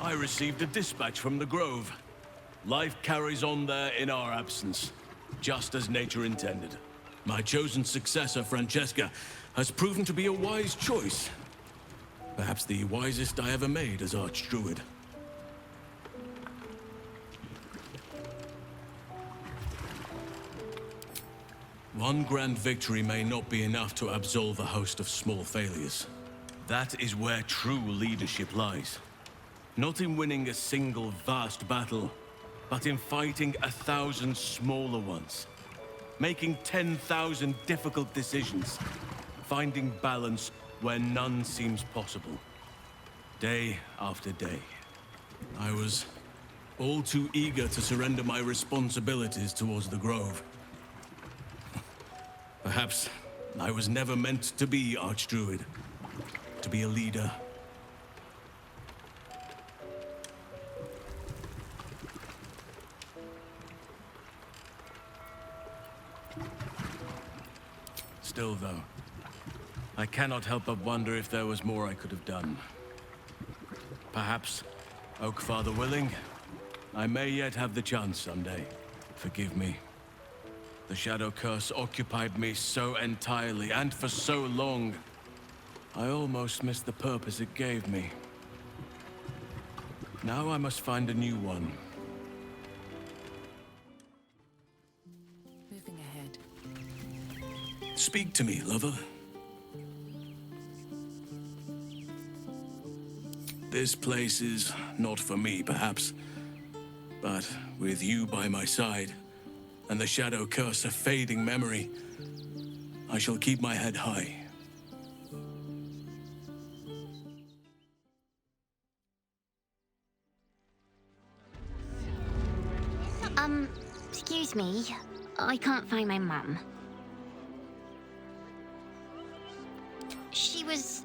I received a dispatch from the Grove. Life carries on there in our absence, just as nature intended. My chosen successor, Francesca, has proven to be a wise choice. Perhaps the wisest I ever made as Archdruid. One grand victory may not be enough to absolve a host of small failures. That is where true leadership lies. Not in winning a single vast battle, but in fighting 1,000 smaller ones. Making 10,000 difficult decisions. Finding balance where none seems possible. Day after day. I was all too eager to surrender my responsibilities towards the Grove. Perhaps I was never meant to be Archdruid. To be a leader. Still, though, I cannot help but wonder if there was more I could have done. Perhaps, Oakfather willing, I may yet have the chance someday. Forgive me. The Shadow Curse occupied me so entirely, and for so long, I almost missed the purpose it gave me. Now I must find a new one. Moving ahead. Speak to me, lover. This place is not for me, perhaps. But with you by my side, and the Shadow Curse a fading memory, I shall keep my head high. Excuse me. I can't find my mum. She was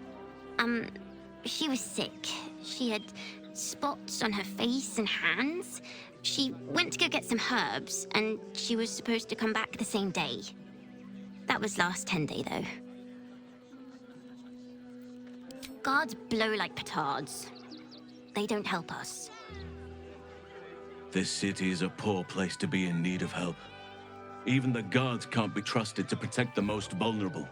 sick. She had spots on her face and hands. She went to go get some herbs, and she was supposed to come back the same day. That was last 10-day, though. Guards blow like petards. They don't help us. This city is a poor place to be in need of help. Even the guards can't be trusted to protect the most vulnerable.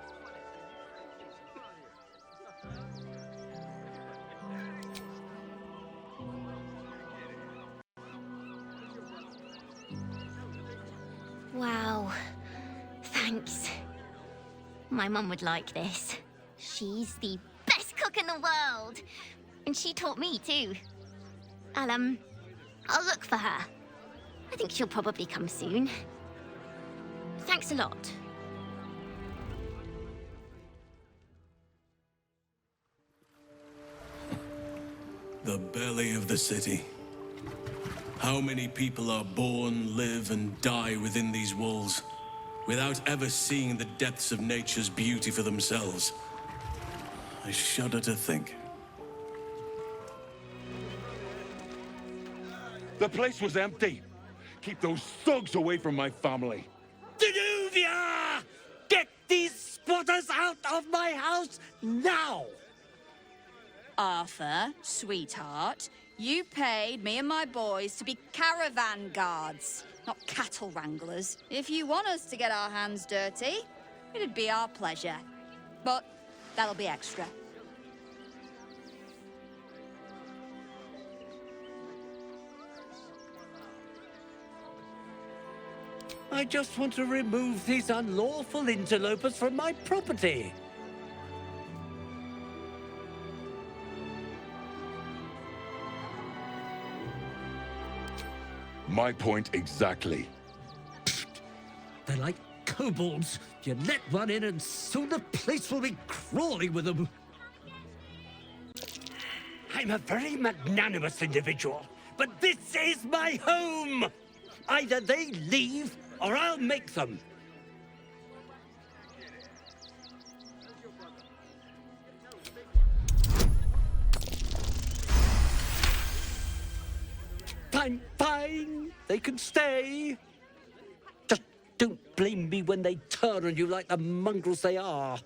Wow. Thanks. My mum would like this. She's the best cook in the world. And she taught me too. I'll look for her. I think she'll probably come soon. Thanks a lot. The belly of the city. How many people are born, live, and die within these walls, without ever seeing the depths of nature's beauty for themselves? I shudder to think. The place was empty. Keep those thugs away from my family. Danuvia! Get these squatters out of my house now! Arthur, sweetheart, you paid me and my boys to be caravan guards, not cattle wranglers. If you want us to get our hands dirty, it'd be our pleasure. But that'll be extra. I just want to remove these unlawful interlopers from my property. My point exactly. They're like kobolds. You let one in and soon the place will be crawling with them. I'm a very magnanimous individual, but this is my home! Either they leave, or I'll make them. I'm fine. They can stay. Just don't blame me when they turn on you like the mongrels they are.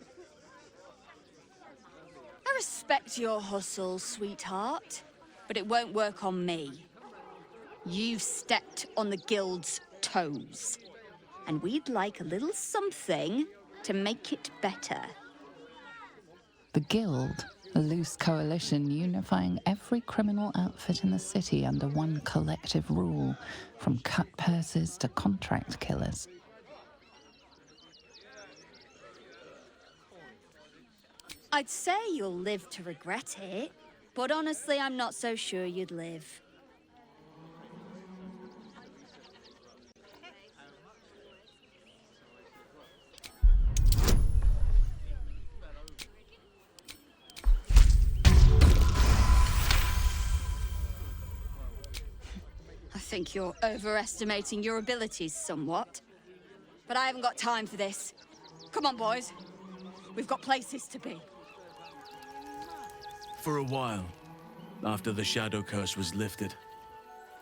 All respect your hustle, sweetheart, but it won't work on me. You've stepped on the guild's toes, and we'd like a little something to make it better. The Guild, a loose coalition unifying every criminal outfit in the city under one collective rule, from cut purses to contract killers. I'd say you'll live to regret it, but honestly, I'm not so sure you'd live. I think you're overestimating your abilities somewhat. But I haven't got time for this. Come on, boys. We've got places to be. For a while, after the Shadow Curse was lifted,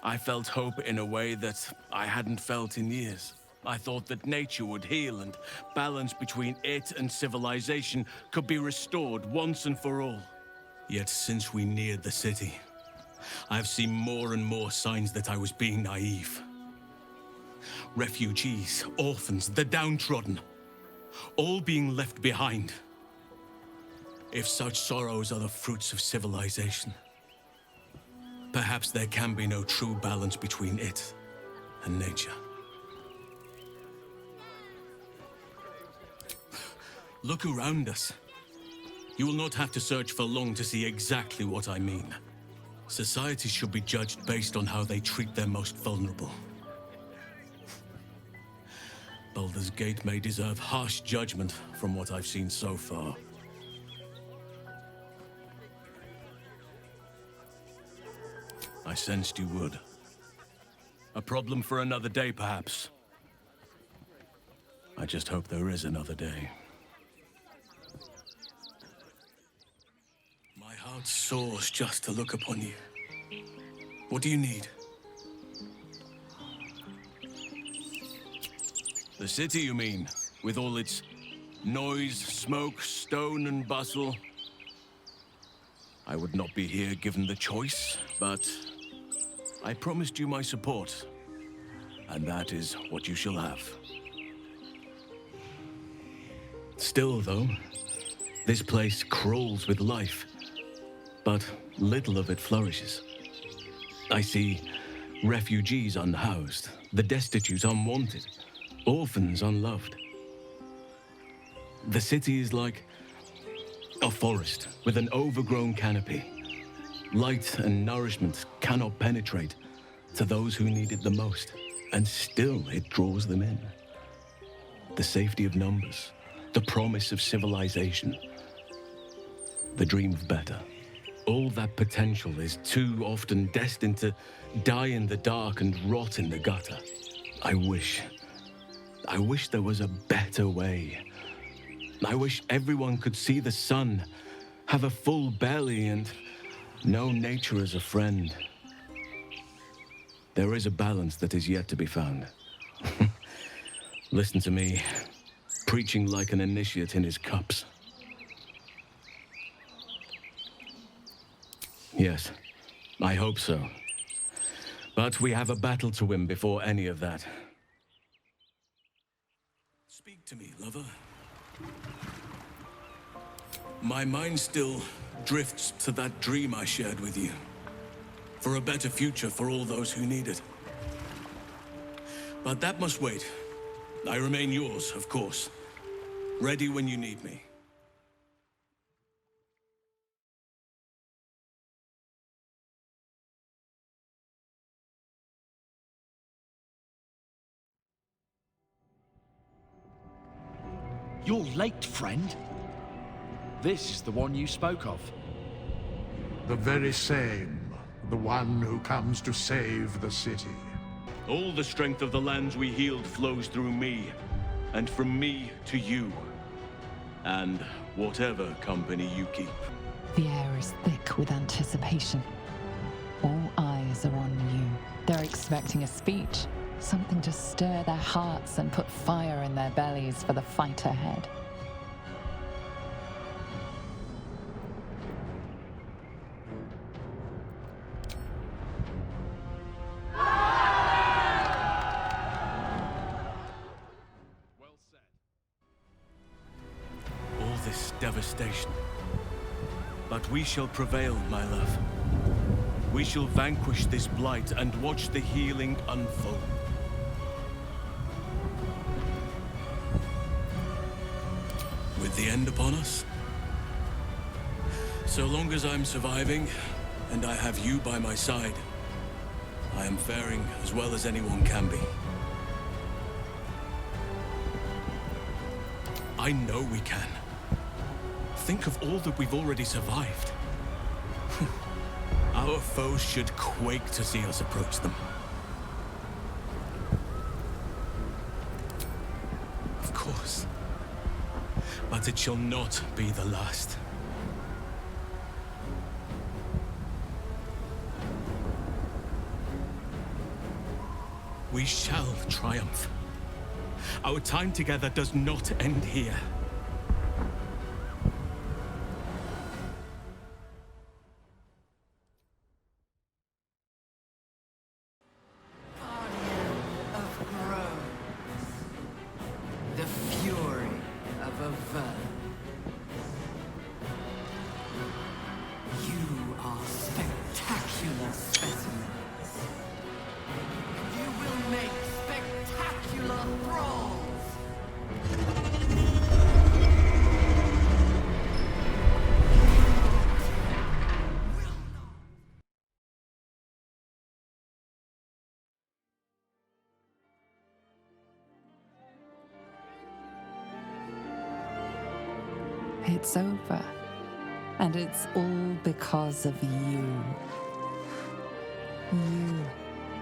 I felt hope in a way that I hadn't felt in years. I thought that nature would heal and balance between it and civilization could be restored once and for all. Yet since we neared the city, I've seen more and more signs that I was being naive. Refugees, orphans, the downtrodden, all being left behind. If such sorrows are the fruits of civilization, perhaps there can be no true balance between it and nature. Look around us. You will not have to search for long to see exactly what I mean. Societies should be judged based on how they treat their most vulnerable. Baldur's Gate may deserve harsh judgment from what I've seen so far. I sensed you would. A problem for another day, perhaps. I just hope there is another day. My heart soars just to look upon you. What do you need? The city, you mean? With all its noise, smoke, stone, and bustle? I would not be here given the choice, but I promised you my support, and that is what you shall have. Still, though, this place crawls with life, but little of it flourishes. I see refugees unhoused, the destitute unwanted, orphans unloved. The city is like a forest with an overgrown canopy. Light and nourishment cannot penetrate to those who need it the most, and still it draws them in. The safety of numbers, the promise of civilization, the dream of better. All that potential is too often destined to die in the dark and rot in the gutter. I wish there was a better way. I wish everyone could see the sun, have a full belly, and know nature as a friend. There is a balance that is yet to be found. Listen to me, preaching like an initiate in his cups. Yes, I hope so. But we have a battle to win before any of that. Speak to me, lover. My mind still drifts to that dream I shared with you. For a better future for all those who need it. But that must wait. I remain yours, of course. Ready when you need me. You're late, friend. This is the one you spoke of. The very same. The one who comes to save the city. All the strength of the lands we healed flows through me, and from me to you. And whatever company you keep. The air is thick with anticipation. All eyes are on you. They're expecting a speech, something to stir their hearts and put fire in their bellies for the fight ahead. devastation. But we shall prevail, my love. We shall vanquish this blight and watch the healing unfold. With the end upon us? So long as I'm surviving, and I have you by my side, I am faring as well as anyone can be. I know we can. Think of all that we've already survived. Our foes should quake to see us approach them. Of course. But it shall not be the last. We shall triumph. Our time together does not end here. The fury of a verb. You are spectacular specimens. You will make spectacular thralls. It's over. And it's all because of you. You,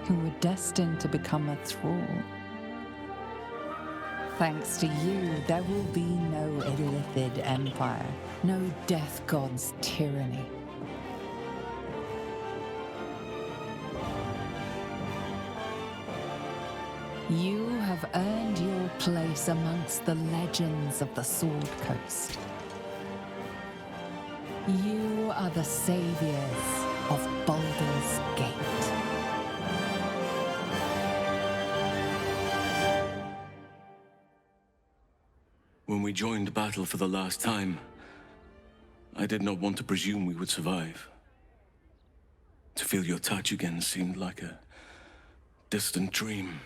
who were destined to become a thrall. Thanks to you, there will be no Illithid Empire, no Death God's tyranny. You have earned your place amongst the legends of the Sword Coast. You are the saviors of Baldur's Gate. When we joined battle for the last time, I did not want to presume we would survive. To feel your touch again seemed like a distant dream.